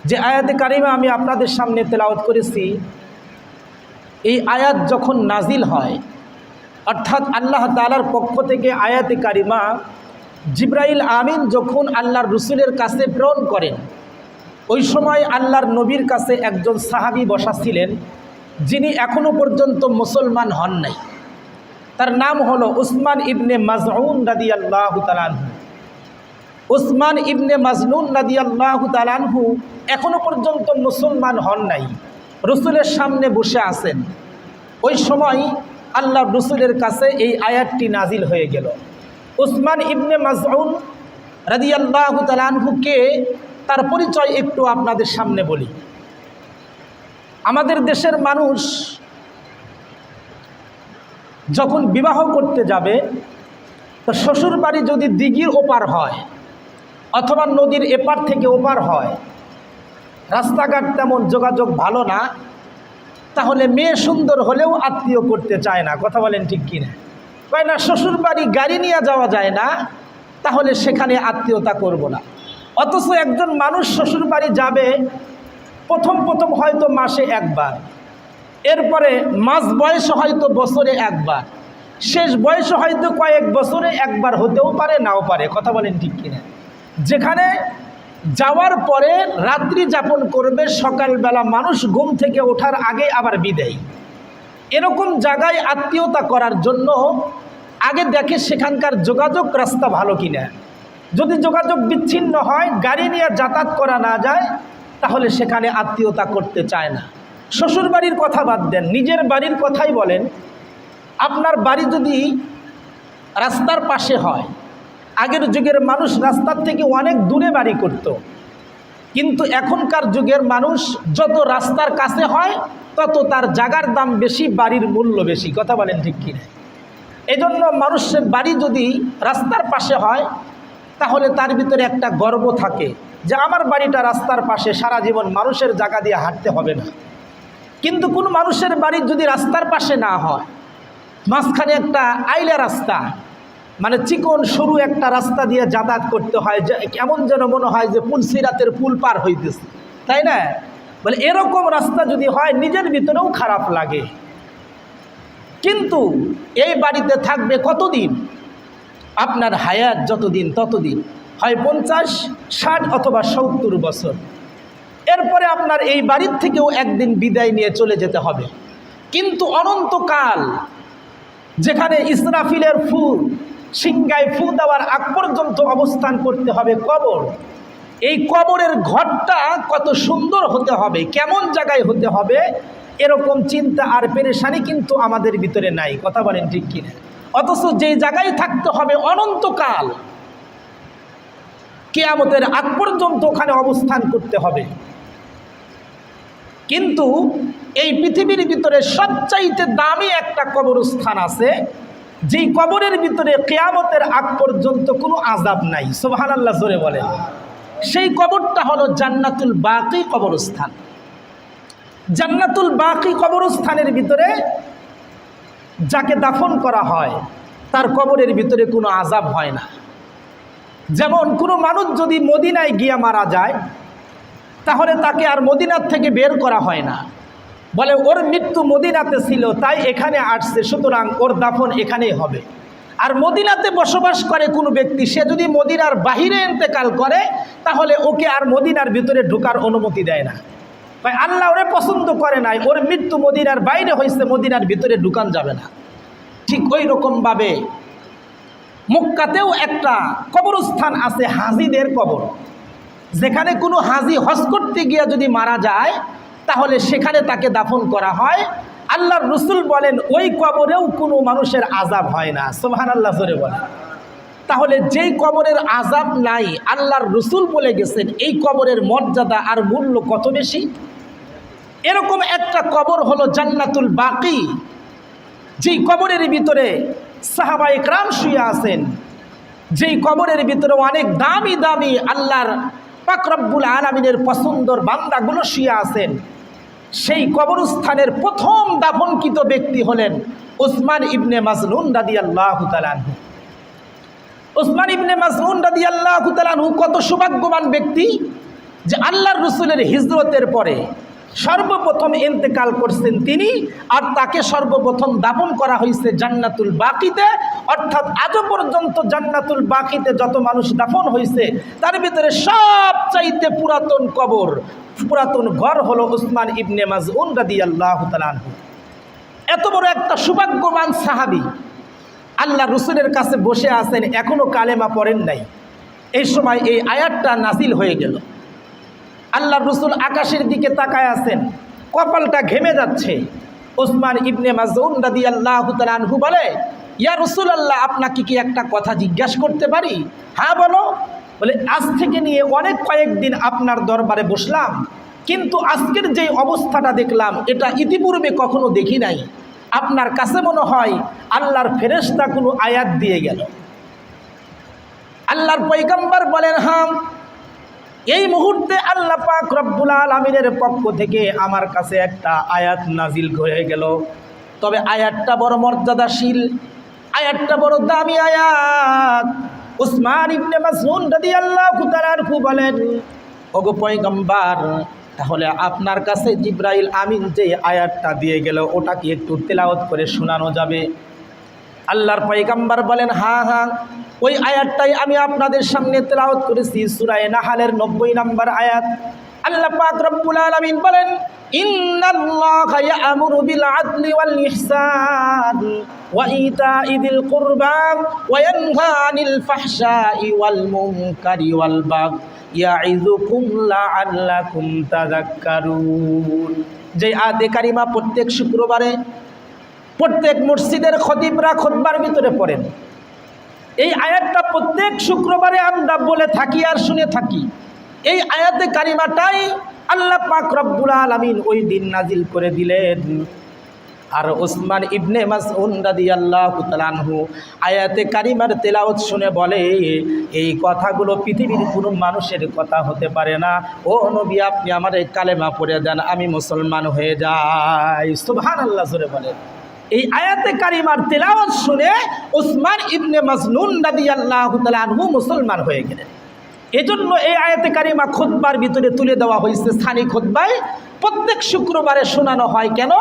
যে আয়াতে কারিমা আমি আপনাদের সামনে তেলাওয়াত করেছি, এই আয়াত যখন নাজিল হয়, অর্থাৎ আল্লাহ তাআলার পক্ষ থেকে আয়াতে কারিমা জিবরাইল আমিন যখন আল্লাহর রসুলের কাছে প্রেরণ করেন, ওই সময় আল্লাহর নবীর কাছে একজন সাহাবী বসা ছিলেন, যিনি এখনও পর্যন্ত মুসলমান হন নাই। তার নাম হলো উসমান ইবনে মাজউন রাদিয়াল্লাহু তাআলা আনহু। উসমান ইবনে মাজনুন রাদিয়াল্লাহু তাআলা আনহু এখনও পর্যন্ত মুসলমান হন নাই, রসুলের সামনে বসে আছেন। ওই সময় আল্লাহ রসুলের কাছে এই আয়াতটি নাজিল হয়ে গেল। উসমান ইবনে মাজউন রাদিয়াল্লাহু তাআলা আনহুকে তার পরিচয় একটু আপনাদের সামনে বলি। আমাদের দেশের মানুষ যখন বিবাহ করতে যাবে, তো শ্বশুর বাড়ি যদি দিঘির ওপার হয় অথবা নদীর এপার থেকে ওপার হয়, রাস্তাঘাট তেমন যোগাযোগ ভালো না, তাহলে মেয়ে সুন্দর হলেও আত্মীয় করতে চায় না। কথা বলেন ঠিক কিনা? কয় না, শ্বশুর বাড়ি গাড়ি নিয়ে যাওয়া যায় না, তাহলে সেখানে আত্মীয়তা করব না। অথচ একজন মানুষ শ্বশুর বাড়ি যাবে প্রথম হয়তো মাসে একবার, এরপরে মাঝ বয়সে হয়তো বছরে একবার, শেষ বয়সে হয়তো কয়েক বছরে একবার হতেও পারে, নাও পারে। কথা বলেন ঠিক কিনা? যেখানে যাওয়ার পরে রাত্রি যাপন করবে, সকালবেলা মানুষ ঘুম থেকে ওঠার আগে আবার বিদায়। এরকম জায়গায় আত্মীয়তা করার জন্য আগে দেখে সেখানকার যোগাযোগ রাস্তা ভালো কিনা। যদি যোগাযোগ বিচ্ছিন্ন হয়, গাড়ি নিয়ে যাতায়াত করা না যায়, তাহলে সেখানে আত্মীয়তা করতে চায় না। শ্বশুর বাড়ির কথা বাদ দেন, নিজের বাড়ির কথাই বলেন। আপনার বাড়ি যদি রাস্তার পাশে হয়, আগের যুগের মানুষ রাস্তার থেকে অনেক দূরে বাড়ি করত, কিন্তু এখনকার যুগের মানুষ যত রাস্তার কাছে হয় তত তার জায়গার দাম বেশি, বাড়ির মূল্য বেশি। কথা বলেন ঠিক কিনা? এই জন্য মানুষের বাড়ি যদি রাস্তার পাশে হয়, তাহলে তার ভিতরে একটা গর্ব থাকে যে আমার বাড়িটা রাস্তার পাশে, সারা জীবন মানুষের জায়গা দিয়ে হাঁটতে হবে না। কিন্তু কোন মানুষের বাড়ি যদি রাস্তার পাশে না হয়, মাঝখানে একটা আইলা রাস্তা, মানে চিকন সরু একটা রাস্তা দিয়ে যাতায়াত করতে হয়, যে কেমন যেন মনে হয় যে পুলসিরাতের পুল পার হইতেছে, তাই না? বলে এরকম রাস্তা যদি হয়, নিজের ভিতরেও খারাপ লাগে। কিন্তু এই বাড়িতে থাকবে কতদিন? আপনার হায়াত যতদিন ততদিন, হয় 50, 60 অথবা 70 বছর। এরপরে আপনার এই বাড়ির থেকেও একদিন বিদায় নিয়ে চলে যেতে হবে। কিন্তু অনন্তকাল যেখানে ইসরাফিলের ফু সিংগায় ফু দেওয়ার আগ পর্যন্ত অবস্থান করতে হবে কবর। এই কবরের ঘরটা কত সুন্দর হতে হবে, কেমন জায়গায় হতে হবে, এরকম চিন্তা আর পেরেশানি কিন্তু আমাদের ভিতরে নাই। কথা বলেন ঠিক কিনা? অথচ যেই জায়গায় থাকতে হবে অনন্তকাল, কিয়ামতের আগ পর্যন্ত ওখানে অবস্থান করতে হবে। কিন্তু এই পৃথিবীর ভিতরে সবচাইতে দামি একটা কবরস্থান আছে, যেই কবরের ভিতরে কিয়ামতের আগ পর্যন্ত কোনো আযাব নাই। সুবহানাল্লাহ জোরে বলেন। সেই কবরটা হলো জান্নাতুল বাকি কবরস্থান। জান্নাতুল বাকি কবরস্থানের ভিতরে যাকে দাফন করা হয়, তার কবরের ভিতরে কোনো আযাব হয় না। যেমন কোনো মানুষ যদি মদিনায় গিয়া মারা যায়, তাহলে তাকে আর মদিনার থেকে বের করা হয় না। বলে ওর মৃত্যু মদিনাতে ছিল, তাই এখানে আসছে, সুতরাং ওর দাফন এখানেই হবে। আর মদিনাতে বসবাস করে কোনো ব্যক্তি, সে যদি মদিনার বাহিরে ইন্তেকাল করে, তাহলে ওকে আর মদিনার ভিতরে ঢোকার অনুমতি দেয় না। ভাই, আল্লাহ ওরে পছন্দ করে নাই, ওর মৃত্যু মদিনার বাইরে হয়েছে, মদিনার ভিতরে ঢুকান যাবে না। ঠিক ওই রকমভাবে মক্কাতেও একটা কবরস্থান আছে, হাজিদের কবর। যেখানে কোনো হাজি হজ করতে গিয়ে যদি মারা যায়, তাহলে সেখানে তাকে দাফন করা হয়। আল্লাহর রসুল বলেন ওই কবরেও কোনো মানুষের আযাব হয় না। সুবহানাল্লাহ জোরে বলেন। তাহলে যেই কবরের আযাব নাই, আল্লাহর রসুল বলে গেছেন এই কবরের মর্যাদা আর মূল্য কত বেশি। এরকম একটা কবর হলো জান্নাতুল বাকি, যেই কবরের ভিতরে সাহাবায়ে কেরাম শুয়ে আছেন, যেই কবরের ভিতরে অনেক দামি দামি আল্লাহর পাক রব্বুল আলামিনের পছন্দর বান্দাগুলো শুয়ে আছেন। সেই কবরস্থানের প্রথম দাফনকৃত ব্যক্তি হলেন উসমান ইবনে মাজনুন রাদিয়াল্লাহু তাআলা আনহু। উসমান ইবনে মাজউন রাদিয়াল্লাহু তাআলা আনহু কত সৌভাগ্যবান ব্যক্তি যে আল্লাহর রসুলের হিজরতের পরে সর্বপ্রথম ইন্তেকাল করছেন তিনি, আর তাকে সর্বপ্রথম দাফন করা হয়েছে জান্নাতুল বাকিতে। অর্থাৎ আজও পর্যন্ত জান্নাতুল বাকিতে যত মানুষ দাফন হয়েছে তার ভিতরে সবচাইতে পুরাতন কবর, পুরাতন ঘর হলো উসমান ইবনে মাজউন রাদিয়াল্লাহু তাআলা আনহু। এত বড় একটা সৌভাগ্যবান সাহাবী আল্লাহ রসুলের কাছে বসে আছেন, এখনো কালেমা পড়েন নাই। এই সময় এই আয়াতটা নাজিল হয়ে গেল। আল্লাহ রসুল আকাশের দিকে তাকায় আছেন, কপালটা ঘেমে যাচ্ছে। উসমান ইবনে মাজউন রাদিয়াল্লাহু তাআলা আনহু বলে, ইয়া রাসূলুল্লাহ, আপনাকে কি একটা কথা জিজ্ঞাসা করতে পারি? হ্যাঁ বলো। বলে, আজ থেকে নিয়ে অনেক কয়েকদিন আপনার দরবারে বসলাম, কিন্তু আজকের যে অবস্থাটা দেখলাম এটা ইতিপূর্বে কখনো দেখি নাই। আপনার কাছে মনে হয় আল্লাহর ফেরেশতা কোনো আয়াত দিয়ে গেল। আল্লাহর পয়গম্বর বলেন, হ্যাঁ, এই মুহূর্তে আল্লাহ পাক রব্বুল আলামিনের পক্ষ থেকে আমার কাছে একটা আয়াত নাজিল হয়ে গেল। তবে আয়াতটা বড় মর্যাদাশীল, আয়াতটা বড় দামি আয়াত। উসমান ইবনে মাজউন রাদিয়াল্লাহু তাআলা আনহু বলেন, ওগো পয়গম্বর, তাহলে আপনার কাছে জিবরাইল আমিন যে আয়াতটা দিয়ে গেল ওটা কি একটু তেলাওয়াত করে শোনানো যাবে? আল্লাহর পয়গম্বর বলেন, হ্যাঁ হ্যাঁ, ওই আয়াতটাই আমি আপনাদের সামনে তেলাওয়াত করেছি, সূরা নাহলের 90 নম্বর আয়াত। আল্লাহ পাক রব্বুল আলামিন বলেন, ইন্নাল্লাহা ইয়া'মুরু বিল আদলি ওয়াল ইহসান ওয়া ইতা'i যিল কুরবা ওয়া ইয়ানহা আনিল ফাহশাই ওয়াল মুনকারি ওয়াল বাগই ইয়া'iযুকুম লা'আল্লাকুম তাযাক্কারুন। যে আয়াতে কারিমা প্রত্যেক শুক্রবারে প্রত্যেক মসজিদের খতিবরা খুতবার ভিতরে পড়েন। এই আয়াতটা প্রত্যেক শুক্রবারে আমরা বলে থাকি আর শুনে থাকি। এই আয়াতে কারিমাটাই আল্লাহ পাক রব্বুল আলামিন ওই দিন নাজিল করে দিলেন। আর উসমান ইবনে মাজউন রাদিয়াল্লাহু তাআলা আনহু আয়াতে কারিমার তেলাওয়াত শুনে বলে, এই কথাগুলো পৃথিবীর কোনো মানুষের কথা হতে পারে না। ও নবী, আপনি আমার এই কালেমা পড়ে দেন, আমি মুসলমান হয়ে যাই। সুবহানাল্লাহ জোরে বলেন। এই আয়াতে কারিমার তেলাওয়াত শুনে উসমান ইবনে মাজউন রাদিয়াল্লাহু তাআলা আনহু মুসলমান হয়ে গেলেন। এজন্য এই আয়াতে কারিমা খুতবার ভিতরে তুলে দেওয়া হয়েছে, স্থানী খুতবায় প্রত্যেক শুক্রবারে শোনানো হয়। কেন?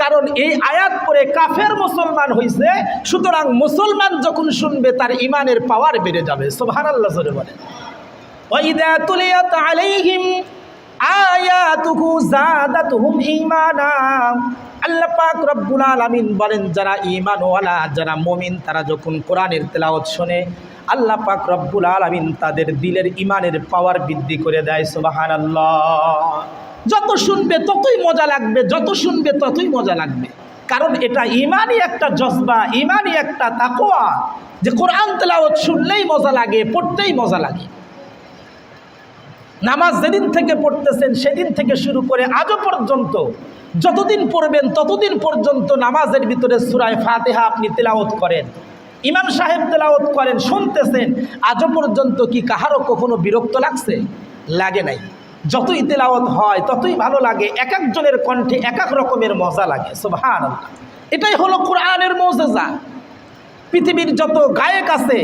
কারণ এই আয়াত পড়ে কাফের মুসলমান হয়েছে, সুতরাং মুসলমান যখন শুনবে তার ইমানের পাওয়ার বেড়ে যাবে। সুবহানাল্লাহ জোরে বলেন। ওয়া ইযা তুলিয়াত আলাইহিম আয়াতুহু যাদাতুহুম ঈমানা। আল্লাহ পাক রব্বুল আলামিন বলেন, যারা ঈমানওয়ালা, যারা মুমিন, তারা যখন কোরআনের তেলাওয়াত শোনে আল্লাহ পাক রব্বুল আলামিন তাদের দিলের ইমানের পাওয়ার বৃদ্ধি করে দেয়। সুবহানাল্লাহ। যত শুনবে ততই মজা লাগবে, যত শুনবে ততই মজা লাগবে। কারণ এটা ইমানই একটা জজবা, ইমানই একটা তাকওয়া, যে কোরআন তেলাওয়াত শুনলেই মজা লাগে, পড়তেই মজা লাগে। নামাজ যেদিন থেকে পড়তেছেন সেদিন থেকে শুরু করে আজও পর্যন্ত যতদিন পড়বেন ততদিন পর্যন্ত নামাজের ভিতরে সূরা ফাতিহা আপনি তেলাওয়াত করেন, ইমাম সাহেব তেলাওয়াত করেন, শুনতেছেন, আজও পর্যন্ত কি কাহারও কখনো বিরক্ত লাগছে? লাগে নাই। যতই তেলাওয়াত হয় ততই ভালো লাগে, এক একজনের কণ্ঠে এক এক রকমের মজা লাগে। সুবহানাল্লাহ। এটাই হলো কোরআনের মুজিজা। পৃথিবীর যত গায়ক আছে,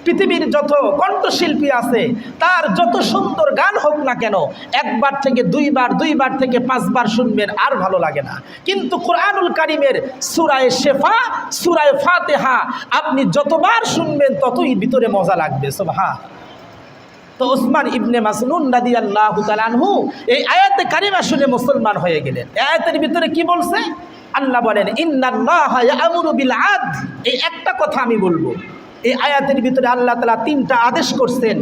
পৃথিবীর যত কণ্ঠশিল্পী আছে, তার যত সুন্দর গান হোক না কেন, একবার থেকে দুইবার, দুইবার থেকে 5 বার শুনবেন আর ভালো লাগে না। কিন্তু কোরআনুল কারীমের সূরা শিফা, সূরা ফাতিহা আপনি যতবার শুনবেন ততই ভিতরে মজা লাগবে। সুবহান। তো উসমান ইবনে মাজউন রাদিয়াল্লাহু তাআলা আনহু এই আয়াতে কারিমা শুনে মুসলমান হয়ে গেলেন। এই আয়াতের ভিতরে কি বলছে? আল্লাহ বলেন, ইন্নাল্লাহা ইয়া'মুরু বিল আদল। এই একটা কথা আমি বলবো, এই আয়াতের ভিতরে আল্লাহ তাআলা 3টা আদেশ করছেন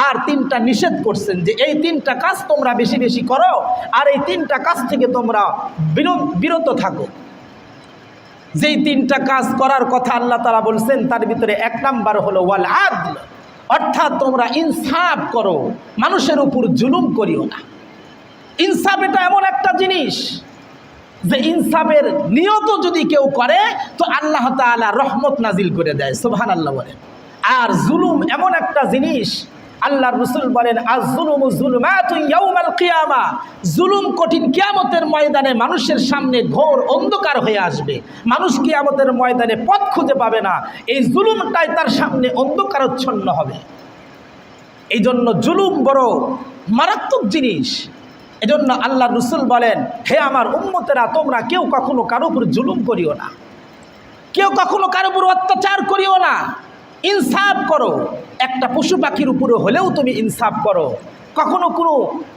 আর 3টা নিষেধ করছেন, যে এই 3টা কাজ তোমরা বেশি বেশি করো আর এই 3টা কাজ থেকে তোমরা বিরত থাকো। যেই 3টা কাজ করার কথা আল্লাহ তাআলা বলছেন তার ভিতরে 1 নাম্বার হলো ওয়াল আদল, অর্থাৎ তোমরা ইনসাফ করো, মানুষের উপর জুলুম করিও না। ইনসাফ এটা এমন একটা জিনিস যে ইনসাফের নিয়ত যদি কেউ করে তো আল্লাহ তাআলা রহমত নাজিল করে দেয়। সুবহানাল্লাহ বলেন। আর জুলুম এমন একটা জিনিস, আল্লাহর রাসূল বলেন, আয-যুলুমু যুলুমাতুন ইয়াউমাল কিয়ামা। জুলুম কঠিন কিয়ামতের ময়দানে মানুষের সামনে ঘোর অন্ধকার হয়ে আসবে। মানুষ কিয়ামতের ময়দানে পথ খুঁজে পাবে না, এই জুলুমটাই তার সামনে অন্ধকারাচ্ছন্ন হবে। এই জন্য জুলুম বড় মারাত্মক জিনিস। এজন্য আল্লাহ রসুল বলেন, হে আমার উম্মতেরা, তোমরা কেউ কখনো কারো উপর জুলুম করিও না, কেউ কখনো কারো উপর অত্যাচার করিও না, ইনসাফ করো। একটা পশু পাখির উপরে হলেও তুমি ইনসাফ করো। কখনো কোনো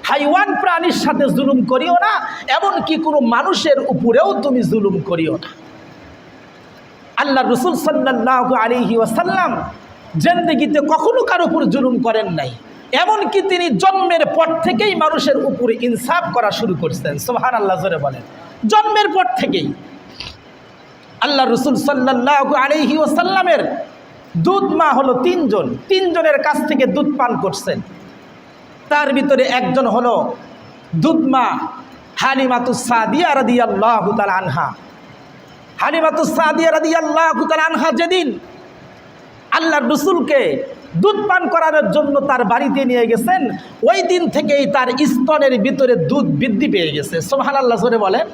হাইওয়ান প্রাণীর সাথে জুলুম করিও না, এমনকি কোনো মানুষের উপরেও তুমি জুলুম করিও না। আল্লাহ রসুল সাল্লাল্লাহু আলাইহি ওয়াসাল্লাম জিন্দেগিতে কখনো কারো উপর জুলুম করেন নাই, এমনকি তিনি জন্মের পর থেকেই মানুষের উপরে ইনসাফ করা শুরু করছেন। সুবহানাল্লাহ, জোরে বলেন। জন্মের পর থেকেই আল্লাহ রসুল সাল্লাল্লাহু আলাইহি ওয়াসাল্লামের দুধ মা হলো তিনজনের কাছ থেকে দুধ পান করছেন। তার ভিতরে একজন হলো দুধ মা হালিমাতুস সাদিয়া রাদিয়াল্লাহু তাআলা আনহা। হালিমাতুস সাদিয়া রাদিয়াল্লাহু তাআলা আনহা যেদিন আল্লাহর রসুলকে দুধ পান করানোর জন্য তার বাড়িতে নিয়ে গেছেন, ওই দিন থেকেই তার স্তনের ভিতরে দুধ বৃদ্ধি পেয়ে গেছে। সুবহানাল্লাহ, জোরে বলেন।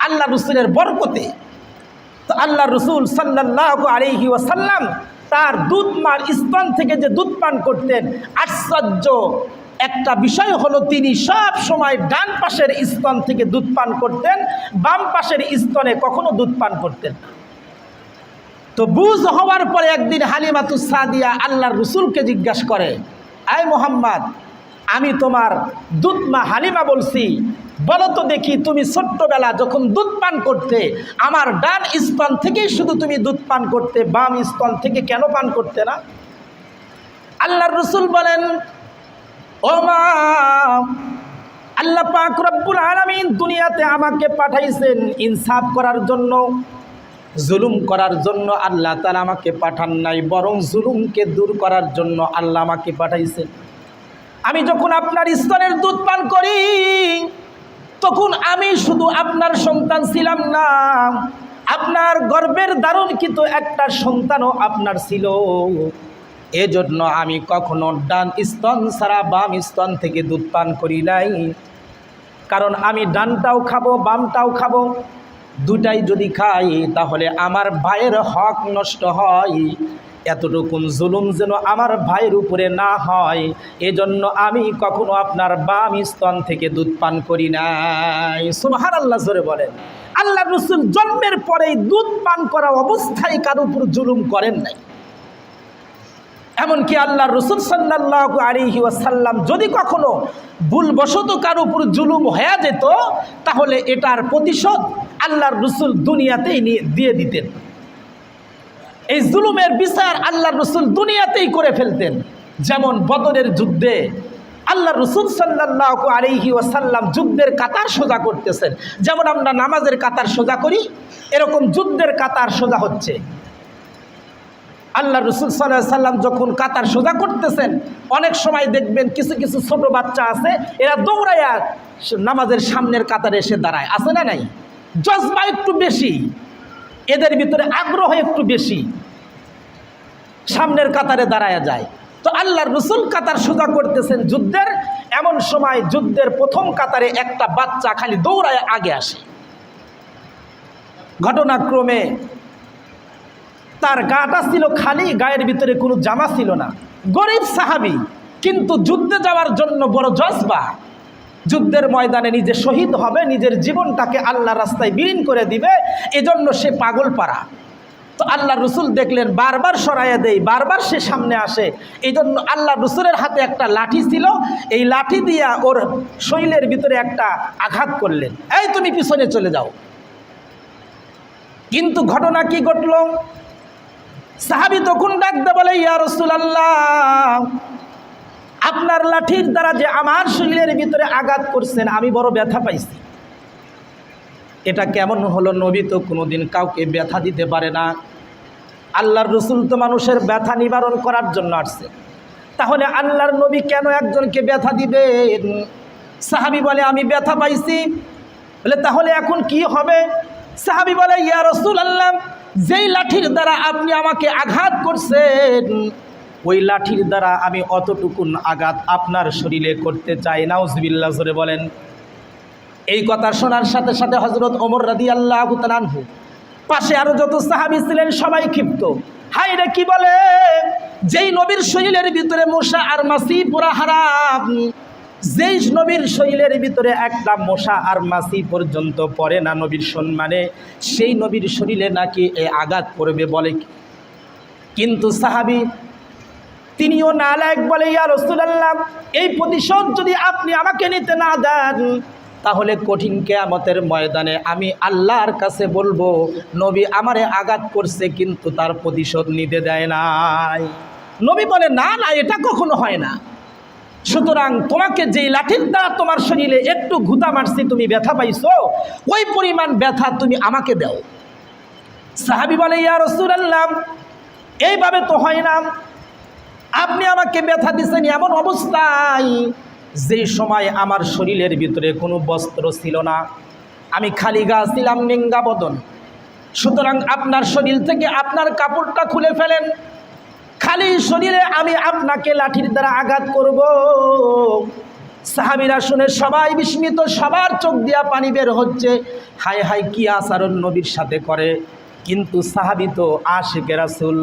আল্লাহ রসুলের বরকতে। তো আল্লাহ রসুল সাল্লাল্লাহু আলাইহি ওয়াসাল্লাম তার দুধ মার স্তন থেকে যে দুধ পান করতেন, আশ্চর্য একটা বিষয় হলো তিনি সব সময় ডান পাশের স্তন থেকে দুধ পান করতেন, বাম পাশের স্তনে কখনো দুধ পান করতেন না। তো বুঝ হওয়ার পরে একদিন হালিমাতুস সাদিয়া আল্লাহর রসুলকে জিজ্ঞাসা করে, আয় মোহাম্মদ, আমি তোমার দুধ মা হালিমা বলছি, বলো তো দেখি, তুমি ছোট্টবেলা যখন দুধ পান করতে আমার ডান স্তন থেকেই শুধু তুমি দুধ পান করতে, বাম স্তন থেকে কেন পান করতে না? আল্লাহর রসুল বলেন, ও মা, আল্লাহ পাক রব্বুল আলামিন দুনিয়াতে আমাকে পাঠাইছেন ইনসাফ করার জন্য, জুলুম করার জন্য আল্লাহ তাআলা আমাকে পাঠান নাই, বরং জুলুমকে দূর করার জন্য আল্লাহ আমাকে পাঠাইছেন। আমি যখন আপনার স্তনের দুধ পান করি তখন আমি শুধু আপনার সন্তান ছিলাম না, আপনার গর্ভের ধারণকৃত একটা সন্তানও আপনার ছিল। এজন্য আমি কখনো ডান স্তন ছাড়া বাম স্তন থেকে দুধ পান করি নাই, কারণ আমি ডানটাও খাবো বামটাও খাবো, দুটাই যদি খাই তাহলে আমার ভাইয়ের হক নষ্ট হয়। এতটুকুন জুলুম যেন আমার ভাইয়ের উপরে না হয়, এজন্য আমি কখনো আপনার বাম স্তন থেকে দুধ পান করি নাই। সুবহানাল্লাহ, জোরে বলেন। আল্লাহ রসুল জন্মের পরেই দুধ পান করা অবস্থায় কারো উপর জুলুম করেন নাই। এমনকি আল্লাহ রসুল সাল্লাল্লাহু আলাইহি ওয়াসাল্লাম যদি কখনো ভুলবশত কারো উপর জুলুম হয়ে যেত, তাহলে এটার প্রতিশোধ আল্লাহর রসুল দুনিয়াতেই দিয়ে দিতেন। এই জুলুমের বিচার আল্লাহর রসুল দুনিয়াতেই করে ফেলতেন। যেমন বদরের যুদ্ধে আল্লাহ রসুল সাল্লাল্লাহু আলাইহি ওয়াসাল্লাম যুদ্ধের কাতার সোজা করতেছেন। যেমন আমরা নামাজের কাতার সোজা করি, এরকম যুদ্ধের কাতার সোজা হচ্ছে। আল্লাহ রসুল সাল্লাল্লাহু আলাইহি ওয়াসাল্লাম যখন কাতার সোজা করতেছেন, অনেক সময় দেখবেন কিছু কিছু ছোট বাচ্চা আছে, এরা দৌড়াইয়া নামাজের সামনের কাতারে এসে দাঁড়ায়, আছে না নাই? জজবা একটু বেশি, এদের ভিতরে আগ্রহ একটু বেশি, সামনের কাতারে দাঁড়ায়া যায়। তো আল্লাহর রসুল কাতার সোজা করতেছেন যুদ্ধের, এমন সময় যুদ্ধের প্রথম কাতারে একটা বাচ্চা খালি দৌড়ায় আগে আসে। ঘটনাক্রমে তার গাটা ছিল খালি, গায়ের ভিতরে কোনো জামা ছিল না, গরিব সাহাবী, কিন্তু যুদ্ধে যাওয়ার জন্য বড় জজবা। যুদ্ধের ময়দানে নিজে শহীদ হবে, নিজের জীবনটাকে আল্লাহর রাস্তায় বিলীন করে দিবে, এজন্য সে পাগল পারা। তো আল্লাহ রসুল দেখলেন বারবার সরাইয়া দেয়, বারবার সে সামনে আসে, এই জন্য আল্লাহ রসুলের হাতে একটা লাঠি ছিল, এই লাঠি দিয়া ওর শরীরের ভিতরে একটা আঘাত করলেন, এই তুমি পিছনে চলে যাও। কিন্তু ঘটনা কি ঘটল? সাহাবী তখন ডাকতে বলে, ইয়া রাসূলুল্লাহ, আপনার লাঠির দ্বারা যে আমার শরীরের ভিতরে আঘাত করছেন, আমি বড় ব্যথা পাইছি। এটা কেমন হলো? নবী তো কোনোদিন কাউকে ব্যথা দিতে পারে না, আল্লাহর রসুল তো মানুষের ব্যথা নিবারণ করার জন্য আসছে, তাহলে আল্লাহর নবী কেন একজনকে ব্যথা দিবেন? সাহাবী বলে, আমি ব্যথা পাইছি। বলে, তাহলে এখন কি হবে? সাহাবী বলে, ইয়া রাসূলুল্লাহ, যেই লাঠির দ্বারা আপনি আমাকে আঘাত করছেন, ওই লাঠির দ্বারা আমি অতটুকুন আঘাত আপনার শরীরে করতে চাই। নাউজুবিল্লাহ, জোরে বলেন। এই কথা শোনার সাথে সাথে হযরত ওমর রাদিয়াল্লাহু তাআলা আনহু, পাশে আরো যত সাহাবী ছিলেন সবাই ক্ষিপ্ত। হায় রে, কি বলে? যেই নবীর শরীরের ভিতরে মশা আর মাছি পড়া হারাম, যেই নবীর শরীরের ভিতরে একটা মশা আর মাছি পর্যন্ত পড়ে না নবীর সম্মানে, সেই নবীর শরীরে নাকি এ আঘাত করবে বলে। কিন্তু সাহাবী তিনিও নালায়েক বলে, ইয়া রাসূলুল্লাহ, এই প্রতিশোধ যদি আপনি আমাকে নিতে না দেন, তাহলে কঠিন কিয়ামতের ময়দানে আমি আল্লাহর কাছে বলবো নবী আমারে আঘাত করছে কিন্তু তার প্রতিশোধ নিতে দেয় নাই। নবী বলে, না না, এটা কখনো হয় না। সুতরাং তোমাকে যেই লাঠির দ্বারা তোমার শরীরে একটু ঘুতা মারছি, তুমি ব্যথা পাইছো, ওই পরিমাণ ব্যথা তুমি আমাকে দাও। সাহাবী বলে, ইয়া রাসূলুল্লাহ, এইভাবে তো হয় না। আপনি আমাকে ব্যথা দিচ্ছেন এমন অবস্থায় যেই সময় আমার শরীরের ভিতরে কোনো বস্ত্র ছিল না, আমি খালি গা ছিলাম, নিঙ্গা বদন। সুতরাং আপনার শরীর থেকে আপনার কাপড়টা খুলে ফেলেন, খালি শরীরে আমি আপনাকে লাঠির দ্বারা আঘাত করব। সাহাবীরা শুনে সবাই বিস্মিত, সবার চোখ দিয়া পানি বের হচ্ছে, হায় হায় কি আচরণ নবীর সাথে করে। কিন্তু সাহাবী তো আশিকে রাসূল,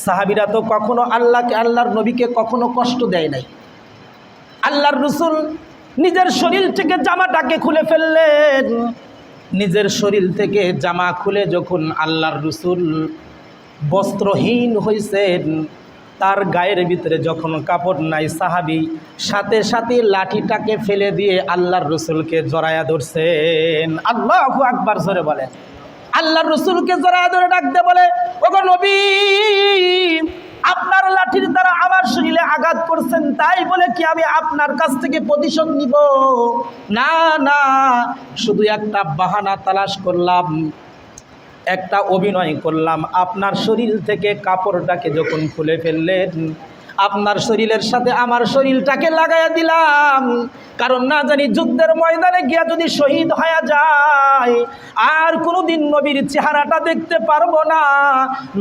সাহাবীরা তো কখনো আল্লাহর নবীকে কখনো কষ্ট দেয় নাই। আল্লাহর রাসূল নিজের শরীর থেকে জামাটাকে খুলে ফেললেন। নিজের শরীর থেকে জামা খুলে যখন আল্লাহর রাসূল বস্ত্রহীন হয়েছেন, তার গায়ের ভিতরে যখন কাপড় নাই, সাহাবী সাথে সাথে লাঠিটাকে ফেলে দিয়ে আল্লাহর রাসূলকে জড়ায়া ধরছেন। আল্লাহু আকবার জোরে বলেন। আল্লাহর রাসূলকে জড়ায়া ধরে ডাকতে বলে, ওগো নবী, আপনার লাঠির দ্বারা আমার শরীরে আঘাত করছেন, তাই বলে কি আমি আপনার কাছ থেকে প্রতিশোধ নিব? না না, শুধু একটা বাহানা তালাশ করলাম, একটা অভিনয় করলাম। আপনার শরীর থেকে কাপড়টাকে যখন খুলে ফেললেন, আপনার শরীরের সাথে আমার শরীরটাকে লাগাইয়া দিলাম, কারণ না জানি যুদ্ধের ময়দানে গিয়া যদি শহীদ হয়ে যায় আর কোনোদিন নবীর চেহারাটা দেখতে পারবো না,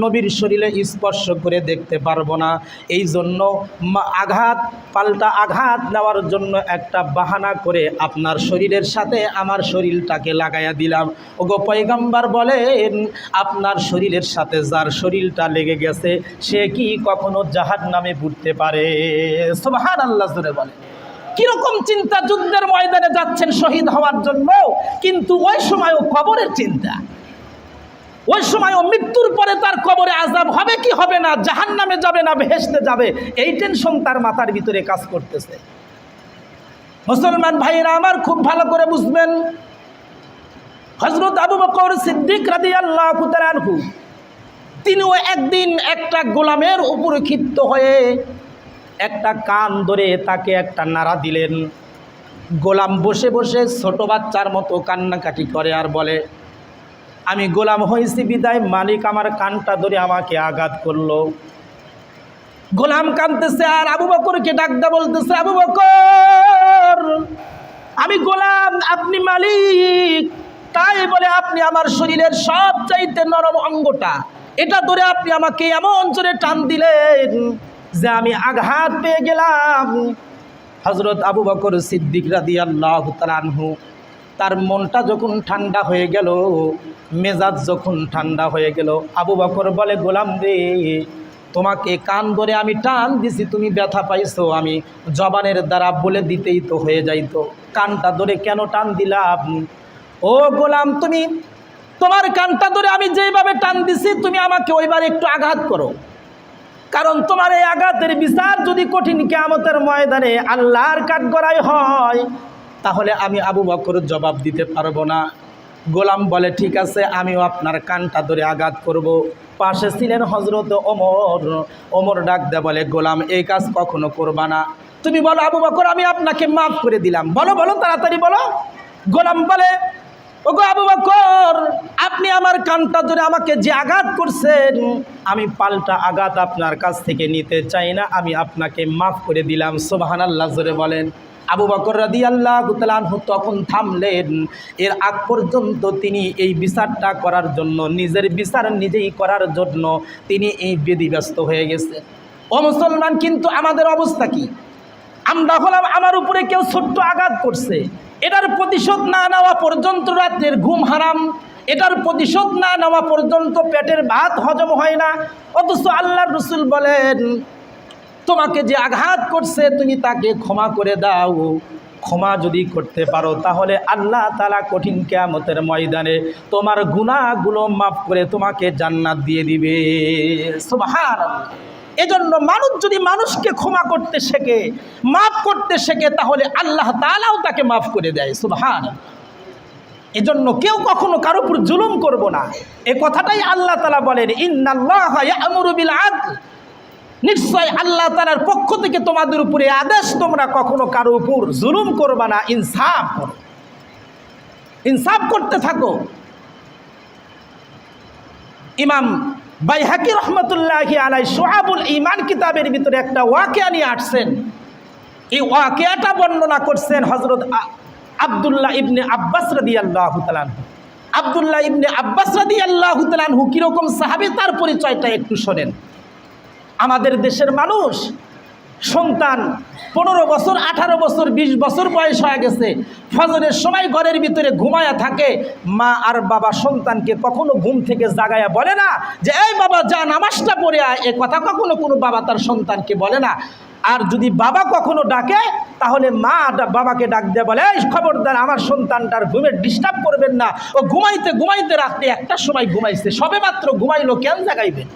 নবীর শরীরে স্পর্শ করে দেখতে পারবো না। এই জন্য আঘাত পাল্টা আঘাত নেওয়ার জন্য একটা বাহানা করে আপনার শরীরের সাথে আমার শরীরটাকে লাগাইয়া দিলাম। ওগো পয়গম্বর বলেন, আপনার শরীরের সাথে যার শরীরটা লেগে গেছে সে কি কখনো জাহান্নামে পড়তে পারে? সুবহানাল্লাহ জোরে বলে। কিরকম চিন্তা, যুদ্ধের ময়দানে যাচ্ছেন শহীদ হওয়ার জন্য, কিন্তু ওই সময়ও কবরের চিন্তা, ওই সময়ও মৃত্যুর পরে তার কবরে আযাব হবে কি হবে না, জাহান্নামে যাবে না বেহেশতে যাবে, এই টেনশন তার মাথার ভিতরে কাজ করতেছে। মুসলমান ভাইরা আমার, খুব ভালো করে বুঝবেন, হযরত আবু বকর সিদ্দিক রাদিয়াল্লাহু তাআলা আনহু তিনিও একদিন একটা গোলামের উপরে ক্ষিপ্ত হয়ে একটা কান ধরে তাকে একটা নাড়া দিলেন। গোলাম বসে বসে ছোট বাচ্চার মতো কান্নাকাটি করে আর বলে, আমি গোলাম হয়েছি বিদায় মালিক আমার কানটা ধরে আমাকে আঘাত করলো। গোলাম কাঁদতেছে আর আবু বকরকে ডাকদা বলতেছে, আবু বকর, আমি গোলাম, আপনি মালিক, তাই বলে আপনি আমার শরীরের সব চাইতে নরম অঙ্গটা এটা ধরে আপনি আমাকে এমন জোরে টান দিলেন যে আমি আঘাত পেয়ে গেলাম। হযরত আবু বকর সিদ্দিক রাদিয়াল্লাহু তাআলা আনহু তার মনটা যখন ঠান্ডা হয়ে গেল, মেজাজ যখন ঠান্ডা হয়ে গেল, আবু বকর বলে, গোলাম রে, তোমাকে কান ধরে আমি টান দিছি, তুমি ব্যথা পাইছো, আমি জবানের দ্বারা বলে দিতেই তো হয়ে যাইতো, কানটা ধরে কেন টান দিলাম? ও গোলাম, তুমি তোমার কানটা ধরে আমি যেইভাবে টান দিছি তুমি আমাকে ওইবার একটু আঘাত করো, কারণ তোমার এই আঘাতের বিচার যদি কঠিন কিয়ামতের ময়দানে আল্লাহর কাঠগড়ায় হয় তাহলে আমি আবু বকর জবাব দিতে পারবো না। গোলাম বলে, ঠিক আছে, আমিও আপনার কানটা ধরে আঘাত করব। পাশে ছিলেন হযরত ওমর। ওমর ডাক দেয় বলে, গোলাম, এই কাজ কখনো করবা না, তুমি বলো আবু বকর আমি আপনাকে মাফ করে দিলাম, বলো বলো তাড়াতাড়ি বলো। গোলাম বলে, ওগো আবু বকর, আপনি আমার কানটা ধরে আমাকে যে আঘাত করছেন আমি পাল্টা আঘাত আপনার কাছ থেকে নিতে চাই না, আমি আপনাকে মাফ করে দিলাম। সুবহানাল্লাহ জোরে বলেন। আবু বকর রাদিয়াল্লাহু তাআলা আনহু তখন থামলেন। এর আগ পর্যন্ত তিনি এই বিচারটা করার জন্য, নিজের বিচার নিজেই করার জন্য তিনি এই ব্যস্ত হয়ে গেছে। ও মুসলমান, কিন্তু আমাদের অবস্থা কি? আমরা হলাম, আমার উপরে কেউ ছোট্ট আঘাত করছে, এটার প্রতিশোধ না নেওয়া পর্যন্ত রাত্রের ঘুম হারাম, এটার প্রতিশোধ না নেওয়া পর্যন্ত পেটের ভাত হজম হয় না। অথচ আল্লাহর রাসূল বলেন, তোমাকে যে আঘাত করছে তুমি তাকে ক্ষমা করে দাও। ক্ষমা যদি করতে পারো তাহলে আল্লাহ তাআলা কঠিন কিয়ামতের ময়দানে তোমার গুনাহগুলো মাফ করে তোমাকে জান্নাত দিয়ে দিবে। সুবহানাল্লাহ। এজন্য মানুষ যদি মানুষকে ক্ষমা করতে শেখে, মাফ করতে শেখে, তাহলে আল্লাহ তাআলাও তাকে মাফ করে দেয়। সুবহানাল্লাহ। এজন্য কেউ কখনো কারো উপর জুলুম করব না, এই কথাটাই আল্লাহ তাআলা বলেন, ইন্নাল্লাহা ইয়া'মুরু বিল আদল। নিশ্চয় আল্লাহ তাআলার পক্ষ থেকে তোমাদের উপরে আদেশ, তোমরা কখনো কারো উপর জুলুম করবা না, ইনসাফ করো, ইনসাফ করতে থাকো। ইমাম বাইহাকি রহমতুল্লাহি আলাইহি শুআবুল ঈমান কিতাবের ভিতরে একটা ওয়াকিয়া নিয়ে আসছেন। এই ওয়াকিয়াটা বর্ণনা করছেন হযরত আব্দুল্লাহ ইবনে আব্বাস রাদিয়াল্লাহু তাআলা আনহু। আব্দুল্লাহ ইবনে আব্বাস রাদিয়াল্লাহু তাআলা আনহু কীরকম সাহাবী তার পরিচয়টা একটু শোনেন। আমাদের দেশের মানুষ সন্তান 15 বছর, 18 বছর, 20 বছর বয়স হয়ে গেছে, ফজরের সময় ঘরের ভিতরে ঘুমায়া থাকে। মা আর বাবা সন্তানকে কখনো ঘুম থেকে জাগায়া বলে না যে এই বাবা যা নামাজটা পড়ে আয়, এ কথা কখনো কোনো বাবা তার সন্তানকে বলে না। আর যদি বাবা কখনো ডাকে তাহলে মা বাবাকে ডাক দিয়ে বলে, এই খবরদার আমার সন্তানটার ঘুমের ডিস্টার্ব করবেন না, ও ঘুমাইতে ঘুমাইতে রাত্রে 1টার সময় ঘুমাইছে, সবে মাত্র ঘুমাইলো, কেন জাগাইবেন?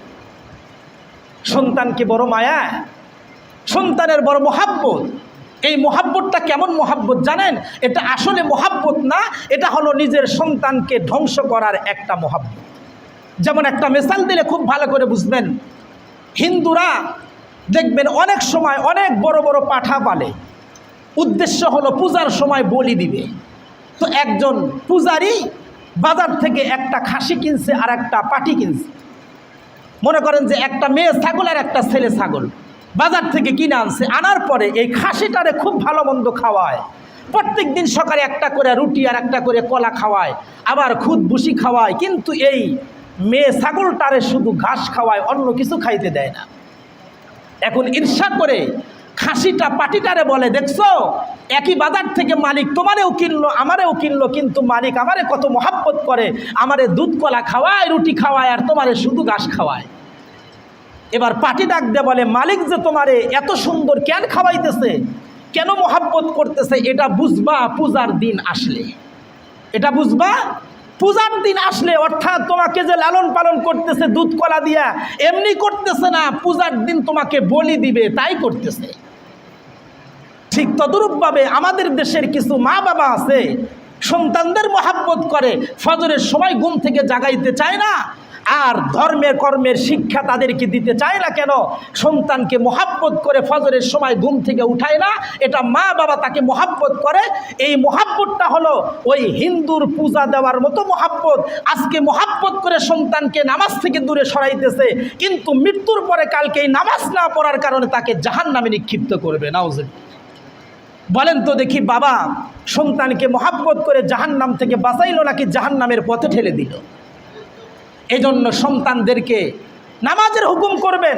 সন্তানকে বড় মায়া, সন্তানের বড় মোহাব্বত। এই মোহাব্বতটা কেমন মোহাব্বত জানেন? এটা আসলে মোহাব্বত না, এটা হলো নিজের সন্তানকে ধ্বংস করার একটা মোহাব্বত। যেমন একটা মিসাল দিলে খুব ভালো করে বুঝবেন। হিন্দুরা দেখবেন অনেক সময় অনেক বড় বড় পাঠা পালে, উদ্দেশ্য হলো পূজার সময় বলি দিবে। তো একজন পূজারি বাজার থেকে একটা খাসি কিনছে আর একটা পাটি কিনছে। মনে করেন যে একটা মেয়ে ছাগল আর একটা ছেলে ছাগল বাজার থেকে কিনে আনছে। আনার পরে এই খাসিটারে খুব ভালো মন্দ খাওয়ায়, প্রত্যেক দিন সকালে একটা করে রুটি আর একটা করে কলা খাওয়ায়, আবার খুদ ভুসি খাওয়ায়, কিন্তু এই মেয়ে ছাগলটারে শুধু ঘাস খাওয়ায়, অন্য কিছু খাইতে দেয় না। এখন ঈর্ষা করে খাসিটা পাটিটারে বলে, দেখছো একই বাজার থেকে মালিক তোমারেও কিনলো আমারেও কিনলো, কিন্তু মালিক আমারে কত মোহাব্বত করে, আমারে দুধ কলা খাওয়ায়, রুটি খাওয়ায়, আর তোমারে শুধু ঘাস খাওয়ায়। এবার পাটি ডাক দিয়ে বলে, মালিক যে তোমারে এত সুন্দর কেন খাওয়াইতেছে, কেন মোহাব্বত করতেছে, এটা বুঝবা পূজার দিন আসলে, এটা বুঝবা পূজার দিন আসলে। অর্থাৎ তোমাকে যে লালন পালন করতেছে দুধ কলা দিয়া, এমনি করতেছে না, পূজার দিন তোমাকে বলি দিবে তাই করতেছে। ঠিক তদরূপভাবে আমাদের দেশের কিছু মা বাবা আছে, সন্তানদের মোহাব্বত করে, ফজরের সময় ঘুম থেকে জাগাইতে চায় না, আর ধর্মের কর্মের শিক্ষা তাদেরকে দিতে চায় না। কেন? সন্তানকে মোহাব্বত করে ফজরের সময় ঘুম থেকে উঠায় না, এটা মা বাবা তাকে মোহাব্বত করে। এই মোহাব্বতটা হলো ওই হিন্দুর পূজা দেওয়ার মতো মোহাব্বত। আজকে মোহাব্বত করে সন্তানকে নামাজ থেকে দূরে সরাইতেছে, কিন্তু মৃত্যুর পরে কালকে এই নামাজ না পড়ার কারণে তাকে জাহান্নামে নিক্ষিপ্ত করবে। নাউজুবিল্লাহ। বলেন তো দেখি, বাবা সন্তানকে মোহাব্বত করে জাহান্নাম থেকে বাঁচাইলো নাকি জাহান্নামের পথে ঠেলে দিল? এই জন্য সন্তানদেরকে নামাজের হুকুম করবেন।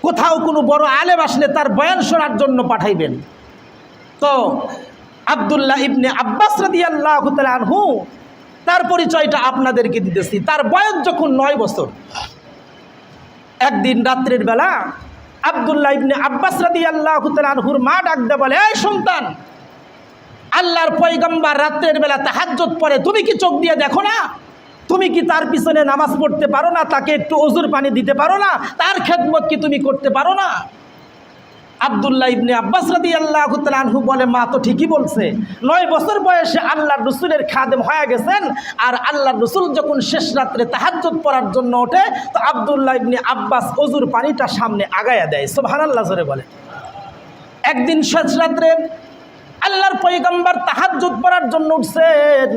কোথাও কোনো বড় আলেম আসলে তার বয়ান শোনার জন্য পাঠাইবেন। তো আব্দুল্লাহ ইবনে আব্বাস রাদিয়াল্লাহু তাআলা আনহু, তার পরিচয়টা আপনাদেরকে দিতেছি। তার বয়স যখন 9 বছর, একদিন রাত্রের বেলা আব্দুল্লাহ ইবনে আব্বাস রাদিয়াল্লাহু তাআলা আনহুর মা ডাক দিয়ে বলে, এই সন্তান, আল্লাহর পয়গম্বর রাত্রের বেলা তাহাজ্জুদ পড়ে, তুমি কি চোখ দিয়ে দেখো না? তুমি কি তার পিছনে নামাজ পড়তে পারো না? তাকে একটু ওযুর পানি দিতে পারো না? তার খেদমত কি তুমি করতে পারো না? আব্দুল্লাহ ইবনে আব্বাস রাদিয়াল্লাহু তাআলা আনহু বলে, মা তো ঠিকই বলছে, 9 বছর বয়সে আল্লাহর রাসূলের খাদেম হয়ে গেছেন, আর আল্লাহর রাসূল যখন শেষ রাত্রে তাহাজ্জুদ পড়ার জন্য ওঠে, তো আব্দুল্লাহ ইবনে আব্বাস ওযুর পানিটা সামনে আগায়া দেয়। সুবহানাল্লাহ জোরে বলে। একদিন শেষ রাত্রে আল্লাহর পয়গম্বর তাহাজ্জুদ পড়ার জন্য উঠছেন,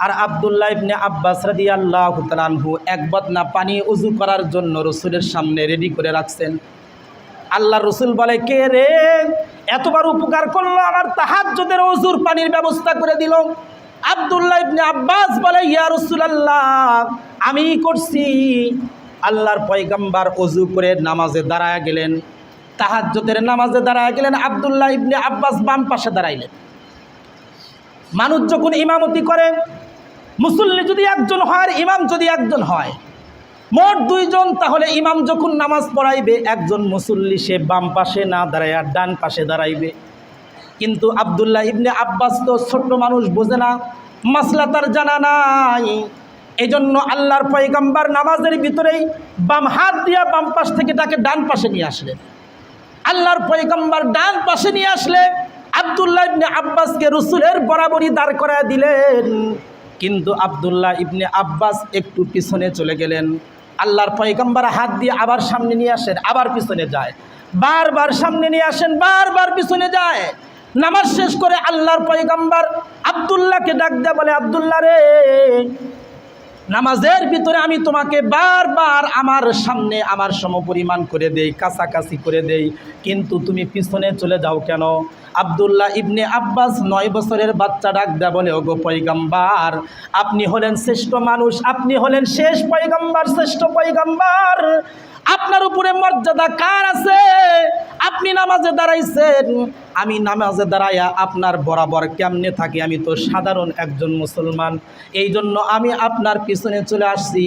আর আব্দুল্লাহ ইবনে আব্বাস রাদিয়াল্লাহু তাআলা আনহু এক বদনা পানি ওযু করার জন্য রাসূলের সামনে রেডি করে রাখছেন। আল্লাহর রাসূল বলে, কে রে এতবার উপকার করলো, আমার তাহাজ্জুদের ওযুর পানির ব্যবস্থা করে দিল। আব্দুল্লাহ ইবনে আব্বাস বলে, ইয়া রাসূলুল্লাহ, আমি করছি। আল্লাহর পয়গম্বর ওযু করে নামাজে দাঁড়ায় গেলেন, তাহাজ্জুদের নামাজে দাঁড়ায় গেলেন। আব্দুল্লাহ ইবনে আব্বাস বাম পাশে দাঁড়াইলেন। মানুষ যখন ইমামতি করে মুসল্লি যদি একজন হয় আর ইমাম যদি একজন হয়, মোট দুইজন, তাহলে ইমাম যখন নামাজ পড়াইবে একজন মুসল্লি সে বাম পাশে না দাঁড়ায় আর ডান পাশে দাঁড়াইবে। কিন্তু আব্দুল্লাহ ইবনে আব্বাস তো ছোট্ট মানুষ, বোঝে না, মাসলা তার জানা নাই। এজন্য আল্লাহর পয়গম্বর নামাজের ভিতরেই বাম হাত দিয়া বাম পাশ থেকে তাকে ডান পাশে নিয়ে আসলেন। আল্লাহর পয়গম্বর ডান পাশে নিয়ে আসলে আব্দুল্লাহ ইবনে আব্বাসকে রসুলের বরাবরই দাঁড় করায় দিলেন। কিন্তু আব্দুল্লাহ ইবনে আব্বাস একটু পিছনে চলে গেলেন। আল্লাহর পয়গম্বর হাত দিয়ে আবার সামনে নিয়ে আসেন, আবার পিছনে যায়, বারবার সামনে নিয়ে আসেন, বারবার পিছনে যায়। নামাজ শেষ করে আল্লাহর পয়গম্বর আব্দুল্লাহকে ডাক দেয়া বলে, আব্দুল্লাহ রে, নামাজের ভিতরে আমি তোমাকে বারবার আমার সামনে আমার সমপরিমাণ করে দেই, কাছাকাছি করে দেই, কিন্তু তুমি পিছনে চলে যাও কেন? আব্দুল্লাহ ইবনে আব্বাস 9 বছরের বাচ্চা ডাক দেয়া বলে, ওগো পয়গম্বর, আপনি হলেন শ্রেষ্ঠ মানুষ, আপনি হলেন শেষ পয়গম্বর, শ্রেষ্ঠ পয়গম্বর, আপনার উপরে মর্যাদা কার আছে? আপনি নামাজে দাঁড়াইছেন, আমি নামাজে দাঁড়াইয়া আপনার বরাবর কেমনে থাকি? আমি তো সাধারণ একজন মুসলমান, এই জন্য আমি আপনার পিছনে চলে আসছি।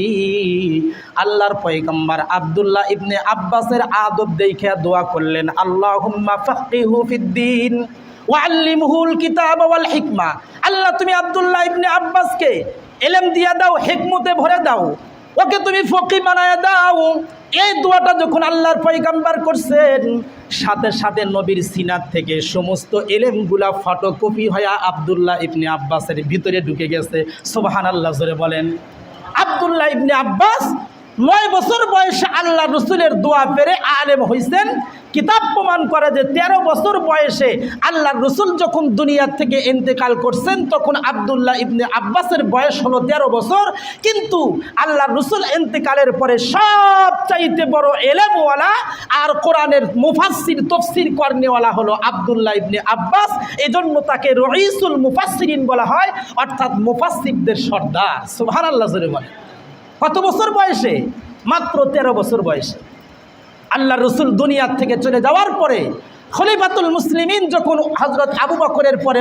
আল্লাহর পয়গম্বর আব্দুল্লাহ ইবনে আব্বাসের আদব দেখে দোয়া করলেন, আল্লাহুম্মা ফাক্কিহু ফিদ্দীন ওয়া আল্লিমহুল কিতাব ওয়াল হিকমা। আল্লাহ তুমি আব্দুল্লাহ ইবনে আব্বাসকে ইলম দিয়া দাও, হিকমতে ভরে দাও, ওকে তুমি ফকিহ বানায়া দাও। এই দোয়াটা যখন আল্লাহর পয়গম্বর করছেন, সাথে সাথে নবীর সিনাত থেকে সমস্ত ইলমগুলা ফটোকপি হয়ে আব্দুল্লাহ ইবনে আব্বাসের ভিতরে ঢুকে গেছে। সুবহানাল্লাহ জোরে বলেন। আব্দুল্লাহ ইবনে আব্বাস 9 বছর বয়সে আল্লাহ রসুলের দোয়া পেরে আলেম হয়েছেন। কিতাব প্রমাণ করে যে 13 বছর বয়সে আল্লাহ রসুল যখন দুনিয়ার থেকে ইন্তেকাল করছেন, তখন আব্দুল্লাহ ইবনে আব্বাসের বয়স হলো 13 বছর। কিন্তু আল্লাহ রসুল ইন্তেকালের পরে সবচাইতে বড় এলেমওয়ালা আর কোরআনের মুফাসসির তফসির করনেওয়ালা হলো আব্দুল্লাহ ইবনে আব্বাস। এজন্য তাকে রঈসুল মুফাসসিরিন বলা হয়, অর্থাৎ মুফাসসিরদের সর্দার। সুবহানাল্লাহ জোরে বলে। কত বছর বয়সে? মাত্র 13 বছর বয়সে। আল্লাহ রসুল দুনিয়ার থেকে চলে যাওয়ার পরে খলিফাতুল মুসলিমিন যখন হযরত আবু বকরের পরে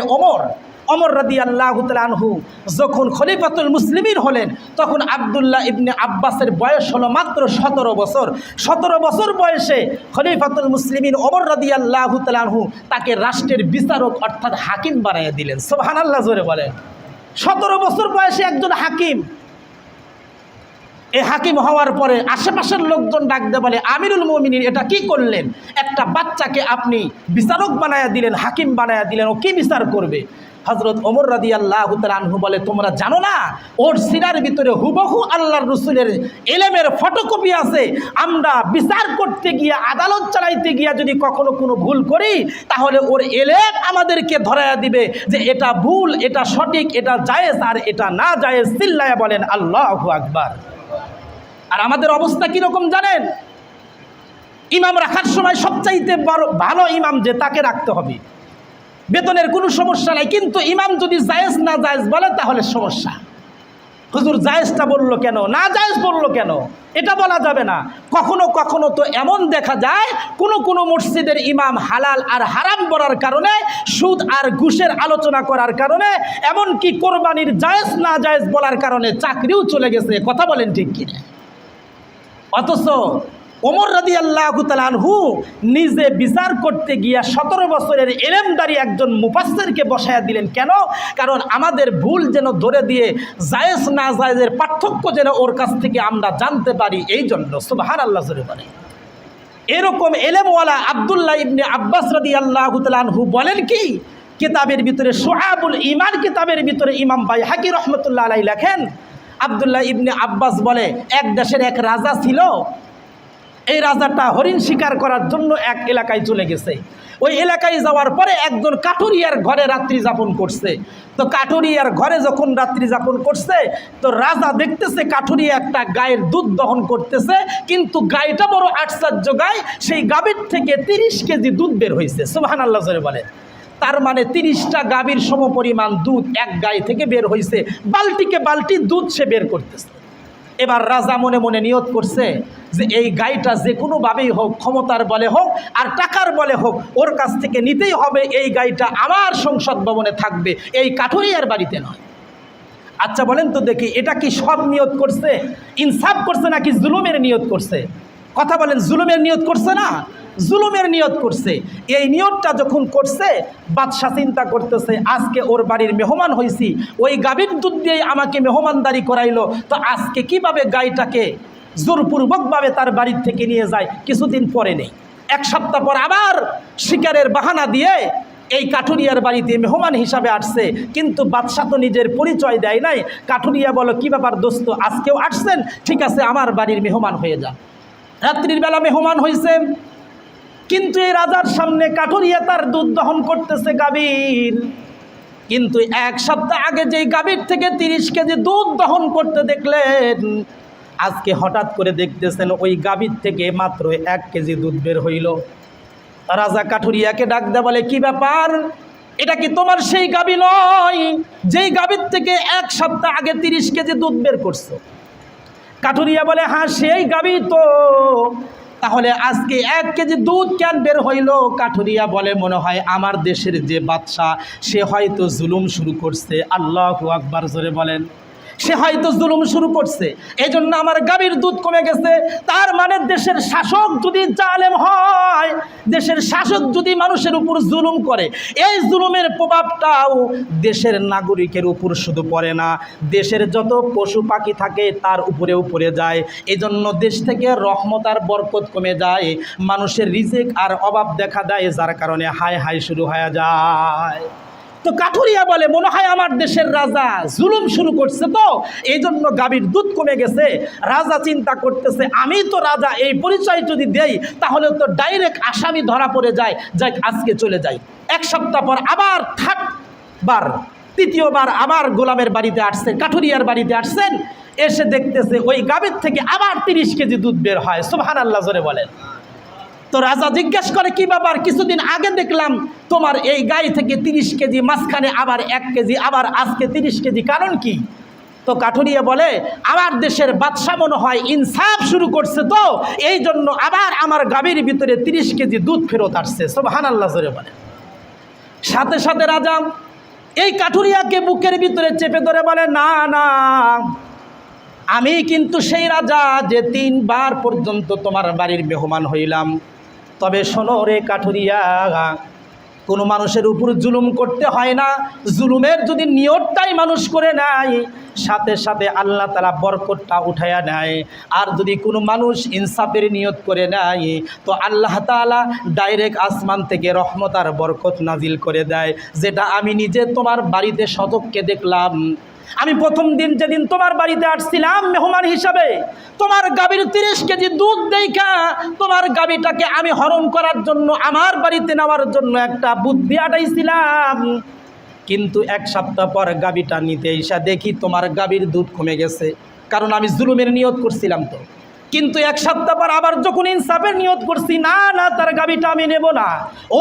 ওমর রাদিয়াল্লাহু তাআলা আনহু যখন খলিফাতুল মুসলিমিন হলেন, তখন আব্দুল্লাহ ইবনে আব্বাসের বয়স হলো মাত্র 17 বছর। 17 বছর বয়সে খলিফাতুল মুসলিমিন ওমর রাদিয়াল্লাহু তাআলা আনহু তাকে রাষ্ট্রের বিচারক অর্থাৎ হাকিম বানিয়ে দিলেন। সুবহানাল্লাহ জোরে বলেন। 17 বছর বয়সে একজন হাকিম। এই হাকিম হওয়ার পরে আশেপাশের লোকজন ডাক দিয়ে বলে, আমিরুল মুমিনিন, এটা কি করলেন? একটা বাচ্চাকে আপনি বিচারক বানায়া দিলেন, হাকিম বানায়া দিলেন, ও কি বিচার করবে? হযরত ওমর রাদিয়াল্লাহু তাআলা আনহু বলে, তোমরা জানো না ওর সিনার ভিতরে হুবহু আল্লাহর রসুলের ইলমের ফটোকপি আছে। আমরা বিচার করতে গিয়ে, আদালত চালাইতে গিয়ে যদি কখনো কোনো ভুল করি, তাহলে ওর ইলম আমাদেরকে ধরায়া দিবে যে এটা ভুল, এটা সঠিক, এটা জায়েজ আর এটা না জায়েজ। চিল্লায়া বলেন আল্লাহু আকবার। আর আমাদের অবস্থা কীরকম জানেন? ইমাম রাখার সময় সবচাইতে বড় ভালো ইমাম যে, তাকে রাখতে হবে, বেতনের কোনো সমস্যা নাই। কিন্তু ইমাম যদি জায়েজ না জায়েজ বলে, তাহলে সমস্যা। হুজুর জায়েজটা বললো কেন, না জায়েজ বললো কেন, এটা বলা যাবে না। কখনো কখনো তো এমন দেখা যায় কোনো মসজিদের ইমাম হালাল আর হারাম বলার কারণে, সুদ আর ঘুষের আলোচনা করার কারণে, এমনকি কোরবানির জায়েজ না জায়েজ বলার কারণে চাকরিও চলে গেছে। কথা বলেন ঠিক কিনা? অথচ ওমর রাদিয়াল্লাহু তাআলা আনহু নিজে বিচার করতে গিয়া 17 বছরের ইলমদারি একজন মুফাসসিরকে বসায়া দিলেন। কেন? কারণ আমাদের ভুল যেন ধরে দিয়ে জায়েজ না জায়েজের পার্থক্য যেন ওর কাছ থেকে আমরা জানতে পারি, এই জন্য। সুবহানাল্লাহ জোরে বলে। এরকম ইলমওয়ালা আব্দুল্লাহ ইবনে আব্বাস রাদিয়াল্লাহু তাআলা আনহু বলেন কি, কিতাবের ভিতরে শুআবুল ঈমান কিতাবের ভিতরে ইমাম বাইহাকী রাহমাতুল্লাহ আলাইহি লেখেন, আব্দুল্লাহ ইবনে আব্বাস বলে, এক দেশের এক রাজা ছিল। এই রাজাটা হরিণ শিকার করার জন্য এক এলাকায় চলে গেছে। ওই এলাকায় যাওয়ার পরে একজন কাঠুরিয়ার ঘরে রাত্রি যাপন করছে। তো কাঠুরিয়ার ঘরে যখন রাত্রি যাপন করছে, তো রাজা দেখতেছে কাঠুরিয়া একটা গায়ের দুধ দহন করতেছে, কিন্তু গাইটা বড় আশ্চর্য গাই, সেই গাভীর থেকে 30 কেজি দুধ বের হয়েছে। সুবহানাল্লাহ জোরে বলে। তার মানে 30টা গাভীর সমপরিমাণ দুধ এক গাই থেকে বের হয়েছে। বালতিকে বালতি দুধ সে বের করতেছে। এবার রাজা মনে মনে নিয়ত করছে যে এই গাইটা যে কোনোভাবেই হোক, ক্ষমতার বলে হোক আর টাকার বলে হোক, ওর কাছ থেকে নিতেই হবে। এই গাইটা আমার সংসদ ভবনে থাকবে, এই কাঠুরিয়ার বাড়িতে নয়। আচ্ছা বলেন তো দেখি, এটা কি সৎ নিয়ত করছে, ইনসাফ করছে, নাকি জুলুমের নিয়ত করছে? কথা বলেন, জুলুমের নিয়ত করছে না? জুলুমের নিয়ত করছে। এই নিয়তটা যখন করছে, বাদশা চিন্তা করতেছে আজকে ওর বাড়ির মেহমান হয়েছি, ওই গাভীর দুধ দিয়েই আমাকে মেহমানদারি করাইলো, তো আজকে কিভাবে গাইটাকে জোরপূর্বকভাবে তার বাড়ির থেকে নিয়ে যায়। কিছুদিন পরে নেই, এক সপ্তাহ পর আবার শিকারের বাহানা দিয়ে এই কাঠুরিয়ার বাড়িতে মেহমান হিসাবে আসছে, কিন্তু বাদশা তো নিজের পরিচয় দেয় নাই। কাঠুরিয়া বলো, কি ব্যাপার দোস্ত, আজকেও আসছেন? ঠিক আছে, আমার বাড়ির মেহমান হয়ে যান। রাত্রির বেলা মেহমান হয়েছে, কিন্তু এই রাজার সামনে কাঠুরিয়া তার দুধ দহন করতেছে গাভীর। কিন্তু এক সপ্তাহ আগে যেই গাভীর থেকে 30 কেজি দুধ দহন করতে দেখলেন, আজকে হঠাৎ করে দেখতেছেন ওই গাভীর থেকে মাত্র 1 কেজি দুধ বের হইল। রাজা কাঠুরিয়াকে ডাক দেয়া বলে, কি ব্যাপার, এটা কি তোমার সেই গাভী নয় যেই গাভীর থেকে 1 সপ্তাহ আগে 30 কেজি দুধ বের করছো? কাঠুরিয়া বলে, হ্যাঁ সেই গাভী তো। তাহলে আজকে 1 কেজি দুধ কেন বের হইল? কাঠুরিয়া বলে, মনে হয় আমার দেশের যে বাদশা সে হয়তো জুলুম শুরু করছে। আল্লাহু আকবার, জোরে বলেন। সে হয়তো জুলুম শুরু করছে, এই জন্য আমার গাভীর দুধ কমে গেছে। তার মানে দেশের শাসক যদি জালেম হয়, দেশের শাসক যদি মানুষের উপর জুলুম করে, এই জুলুমের প্রভাবটাও দেশের নাগরিকের উপর শুধু পড়ে না, দেশের যত পশু পাখি থাকে তার উপরেও পড়ে যায়। এই জন্য দেশ থেকে রহমত আর বরকত কমে যায়, মানুষের রিজিক আর অভাব দেখা দেয়, যার কারণে হায় হায় শুরু হয়ে যায়। তো কাঠুরিয়া বলে, মনে হয় আমার দেশের রাজা জুলুম শুরু করছে, তো এই জন্য গাভীর দুধ কমে গেছে। রাজা চিন্তা করতেছে, আমি তো রাজা, এই পরিচয় যদি দেই তাহলে তো ডাইরেক্ট আসামি ধরা পড়ে যায়, যাই আজকে চলে যাই। 1 সপ্তাহ পর আবার তৃতীয়বার আবার গোলামের বাড়িতে আসছেন, কাঠুরিয়ার বাড়িতে আসছেন। এসে দেখতেছে ওই গাভীর থেকে আবার 30 কেজি দুধ বের হয়। সুবহানাল্লাহ, জোরে বলেন। তো রাজা জিজ্ঞেস করে, কি ব্যাপার, কিছুদিন আগে দেখলাম তোমার এই গাই থেকে 30 কেজি, মাঝখানে আবার 1 কেজি, আবার আজকে 30 কেজি, কারণ কি? তো কাঠুরিয়া বলে, আমার দেশের বাদশা মনে হয় ইনসাফ শুরু করছে, তো এই জন্য আবার আমার গাভীর ভিতরে 30 কেজি দুধ ফেরত আসছে। সুবহানাল্লাহ, জোরে বলে। সাথে সাথে রাজা এই কাঠুরিয়াকে বুকের ভিতরে চেপে ধরে বলে, না না, আমি কিন্তু সেই রাজা যে 3 বার পর্যন্ত তোমার বাড়ির মেহমান হইলাম। তবে শোনো রে কাঠুরিয়া, কোনো মানুষের উপর জুলুম করতে হয় না। জুলুমের যদি নিয়তটাই মানুষ করে নেয়, সাথে সাথে আল্লাহ তাআলা বরকতটা উঠায়া নেয়। আর যদি কোনো মানুষ ইনসাফের নিয়ত করে নেয়, তো আল্লাহ তাআলা ডাইরেক্ট আসমান থেকে রহমত আর বরকত নাজিল করে দেয়, যেটা আমি নিজে তোমার বাড়িতে শতককে দেখলাম। আমি প্রথম দিন যেদিন তোমার বাড়িতে আসছিলাম মেহমান হিসাবে, তোমার গাভীর 30 কেজি দুধ দেখা তোমার গাভীটাকে আমি হরণ করার জন্য, আমার বাড়িতে নেওয়ার জন্য একটা বুদ্ধি আটাইছিলাম। কিন্তু 1 সপ্তাহ পর গাভীটা নিতে এসে দেখি তোমার গাভীর দুধ কমে গেছে, কারণ আমি জুলুমের নিয়ত করছিলাম। তো কিন্তু 1 সপ্তাহ পর আবার যখন ইনসাফের নিয়ত করছি, না না, তার গাভীটা আমি নেব না,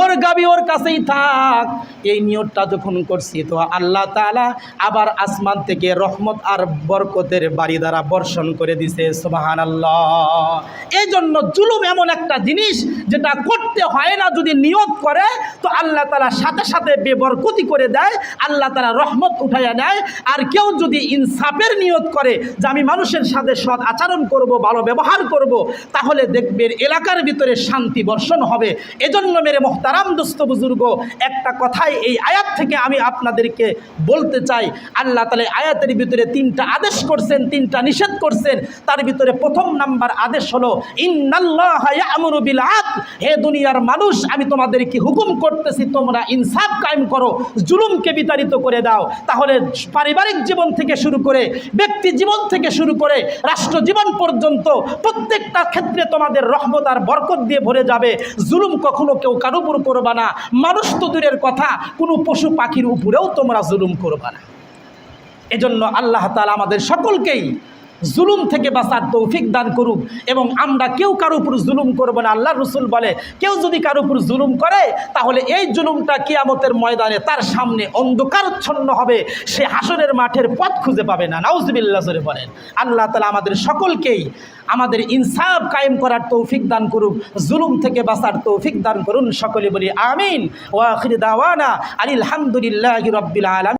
ওর গাভী ওর কাছেই থাক, এই নিয়তটা যখন করছি, তো আল্লাহ তাআলা আবার আসমান থেকে রহমত আর বরকতের বাড়ি দ্বারা বর্ষণ করে দিছে। সুবহানাল্লাহ। এই জন্য জুলুম এমন একটা জিনিস যেটা করতে হয় না, যদি নিয়ত করে তো আল্লাহ তাআলা সাথে সাথে বেবরকতি করে দেয়, আল্লাহ তাআলা রহমত উঠাইয়া নেয়। আর কেউ যদি ইনসাফের নিয়ত করে যে আমি মানুষের সাথে সৎ আচরণ করব, ভালো ব্যবহার করব, তাহলে দেখবেন এলাকার ভিতরে শান্তি বর্ষণ হবে। এজন্য মেরে মোহতারাম দোস্ত বুজুর্গ, একটা কথাই এই আয়াত থেকে আমি আপনাদেরকে বলতে চাই। আল্লাহ তাআলা আয়াতের ভিতরে 3টা আদেশ করছেন, 3টা নিষেধ করছেন। তার ভিতরে প্রথম নাম্বার আদেশ হলো, ইন্নাল্লাহা ইয়া'মুরু বিল আদল। হে দুনিয়ার মানুষ, আমি তোমাদেরকে হুকুম করতেছি তোমরা ইনসাফ কায়েম করো, জুলুমকে বিতাড়িত করে দাও। তাহলে পারিবারিক জীবন থেকে শুরু করে, ব্যক্তি জীবন থেকে শুরু করে, রাষ্ট্র জীবন পর্যন্ত প্রত্যেকটা ক্ষেত্রে তোমাদের রহমত আর বরকত দিয়ে ভরে যাবে। জুলুম কখনো কেউ কারো উপর করবা না, মানুষ তো দূরের কথা, কোনো পশু পাখির উপরেও তোমরা জুলুম করবা না। এজন্য আল্লাহ তাআলা আমাদের সকলকেই জুলুম থেকে বাঁচার তৌফিক দান করুক, এবং আমরা কেউ কারো উপর জুলুম করব না। আল্লাহ রাসূল বলে, কেউ যদি কারো উপর জুলুম করে, তাহলে এই জুলুমটা কিয়ামতের ময়দানে তার সামনে অন্ধকারচ্ছন্ন হবে, সে হাসরের মাঠের পথ খুঁজে পাবে না। নাউজুবিল্লাহ জোরে বলেন। আল্লাহ তাআলা আমাদের সকলকেই আমাদের ইনসাফ কায়েম করার তৌফিক দান করুক, জুলুম থেকে বাঁচার তৌফিক দান করুন। সকলে বলি আমিন। ওয়া আখির দাওয়ানা আলহামদুলিল্লাহি রাব্বিল আলামিন।